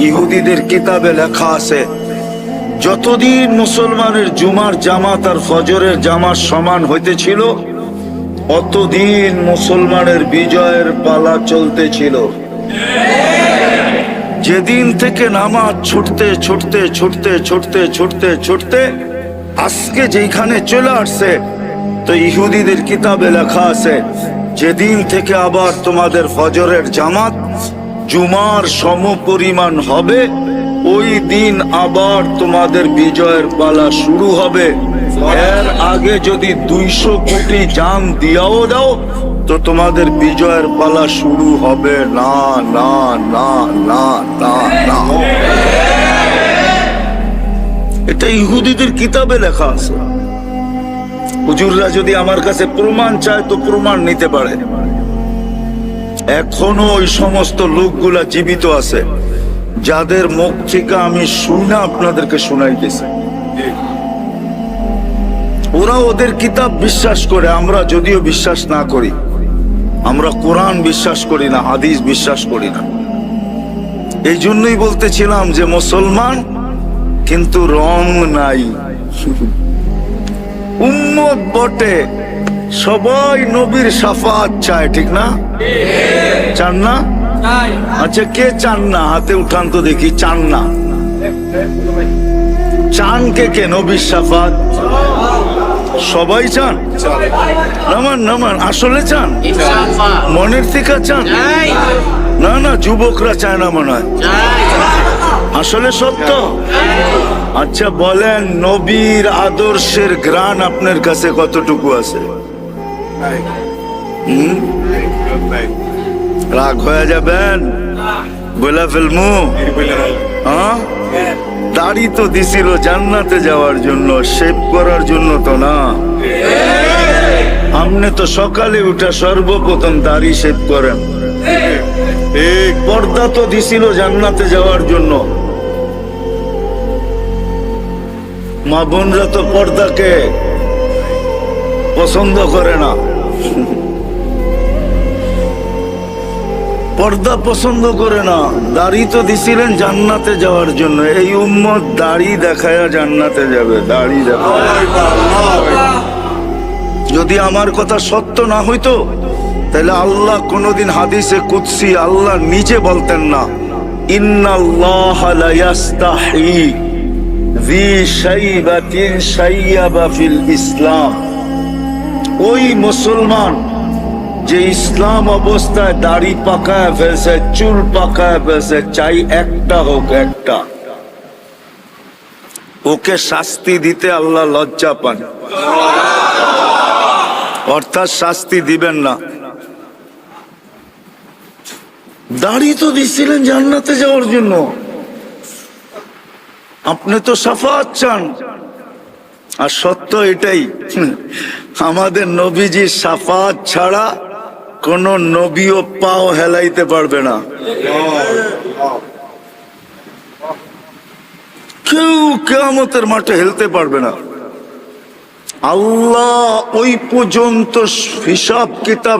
ইহুদিদের কিতাবে লেখা আছে, যতদিন মুসলমানের জুমার জামাত আর ফজরের জামাত সমান হইতেছিল, অতদিন মুসলমানের বিজয়ের পালা চলতেছিল। যেদিন থেকে নামাজ ছুটতে ছুটতে ছুটতে ছুটতে ছুটতে ছুটতে আজকে যেখানে চলে আসছে, তো ইহুদিদের কিতাবে লেখা আছে, যেদিন থেকে আবার তোমাদের ফজরের জামাত জুমার সমপরিমাণ হবে, ওই দিন আবার তোমাদের বিজয়ের পালা শুরু হবে। এর আগে যদি 200 কোটি জান দিয়াও দাও, তো তোমাদের বিজয়ের পালা শুরু হবে না, না, না, না, না, না। এটা ইহুদিদের কিতাবে লেখা আছে। হুজুররা যদি আমার কাছে প্রমাণ চায় তো প্রমাণ নিতে পারে। এখনো ওই সমস্ত লোকগুলা জীবিত আছে, যাদের মুখ থেকে আমি শুনে আপনাদেরকে শুনাইতেছি। ওরা ওদের কিতাব বিশ্বাস করে, আমরা যদিও বিশ্বাস না করি। আমরা কোরআন বিশ্বাস করি না, হাদিস বিশ্বাস করি না। এই জন্যই বলতেছিলাম যে মুসলমান কিন্তু রং নাই, উম্মত বটে, সবাই নবীর শাফাত চায়, ঠিক না? চান না? আচ্ছা, কে চান না? হাতে উঠান তো দেখি। চান না? চান কে কে নবীর শাফাত? সবাই চান? নামান নামান, আসলে চান? মনের থেকে চান? না না, যুবকরা চায় না মনে হয়। আসলে সত্য? আচ্ছা বলেন, নবীর আদর্শের ঘ্রাণ আপনার কাছে কতটুকু আছে? রাগ হয়ে যাবেন? বলে ফেলমু? হ্যাঁ, দাড়ি তো দিছিল জান্নাতে যাওয়ার জন্য, শেভ করার জন্য তো না। আপনি তো সকালে উঠা সর্বপ্রথম দাড়ি শেভ করেন। এই পর্দা তো দিছিল জান্নাতে যাওয়ার জন্য। মা বোনরা তো পর্দাকে পছন্দ করে না, পর্দা পছন্দ করে না। দাড়ি তো দিছিলেন জান্নাতে যাওয়ার জন্য। এই উম্মত দাড়ি দেখায়া জান্নাতে যাবে, দাড়ি দেখায়। যদি আমার কথা সত্য না হইতো, তাহলে আল্লাহ কোনদিন হাদিসে কুদসি আল্লাহ নিজে বলতেন না, ইন্নাল্লাহা লা ইয়াস্তাহি যী শাইবাতিন শাইয়াবা ফিল ইসলাম। ওই মুসলমান যে ইসলাম অবস্থায় দাড়ি পাকায় ফেলছে, চুল পাকায় ফেলছে, চাই একটা হোক, একটা, ওকে শাস্তি দিতে আল্লাহ লজ্জা পান, অর্থাৎ শাস্তি দিবেন না। দাড়ি তো দিছিলেন জান্নাতে যাওয়ার জন্য, আপনি তো শাফাত চান। আর সত্য এটাই, আমাদের নবীজির শাফাত ছাড়া কোন নবীও পাও হেলাইতে পারবে না। কেউ কিয়ামতের মাঠে হেলতে পারবে না। আল্লাহ ওই পর্যন্ত হিসাব কিতাব